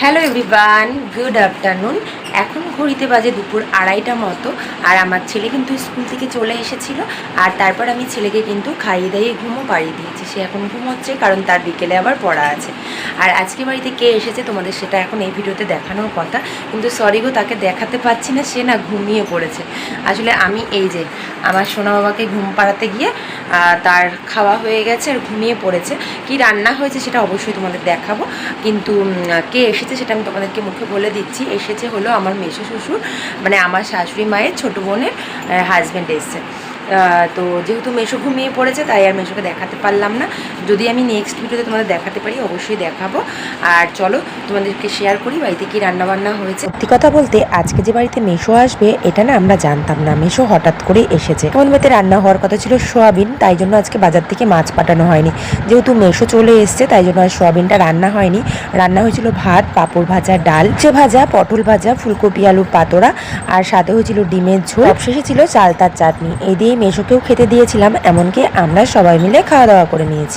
Hello everyone, good afternoon. এখন ঘড়িতে বাজে দুপুর 2:30টা মতো। আর আমার ছেলে কিন্তু স্কুল থেকে চলে এসেছিল। আর তারপর আমি ছেলেকে কিন্তু খাইয়ে দাইয়ে ঘুমও পাড়িয়ে দিয়েছি। সে এখন ঘুমোচ্ছে, কারণ তার বিকেলে আবার পড়া আছে। আর আজকে বাড়িতে কে এসেছে তোমাদের সেটা এখন এই ভিডিওতে দেখানোর কথা, কিন্তু সরি গো, তাকে দেখাতে পারছি না, সে না ঘুমিয়ে পড়েছে। আসলে আমি এই যে আমার সোনা বাবাকে ঘুম পাড়াতে গিয়ে তার খাওয়া হয়ে গেছে আর ঘুমিয়ে পড়েছে। কি রান্না হয়েছে সেটা অবশ্যই তোমাদের দেখাবো, কিন্তু কে এসেছে সেটা আমি তোমাদেরকে মুখে বলে দিচ্ছি। এসেছে হলো আমার মেসো শ্বশুর, মানে আমার শাশুড়ি মায়ের ছোটো বোনের হাজব্যান্ড এসছে। তো যেহেতু মেসো ঘুমিয়ে পড়েছে তাই আর মেসোকে দেখাতে পারলাম না। যদি আমি নেক্সট ভিডিওতে তোমাদের দেখাতে পারি অবশ্যই দেখাবো। আর চলো তোমাদেরকে শেয়ার করি বাড়িতে কী রান্নাবান্না হয়েছে। সত্যি কথা বলতে আজকে যে বাড়িতে মেসো আসবে এটা না আমরা জানতাম না। মেসো হঠাৎ করে এসেছে। আমাদের বাড়িতে রান্না হওয়ার কথা ছিল সোয়াবিন, তাই জন্য আজকে বাজার থেকে মাছ পাঠানো হয়নি। যেহেতু মেসো চলে এসছে তাই জন্য আর সোয়াবিনটা রান্না হয়নি। রান্না হয়েছিল ভাত, পাঁপড় ভাজা, ডাল, উচ্ছে ভাজা, পটল ভাজা, ফুলকপি আলুর পাতোড়া, আর সাথে হয়েছিল ডিমের ঝোল। সবশেষে ছিল চালতার চাটনি। এই দিয়ে মেসোকেও খেতে দিয়েছিলাম, এমনকি আমরা সবাই মিলে খাওয়া দাওয়া করে নিয়েছি।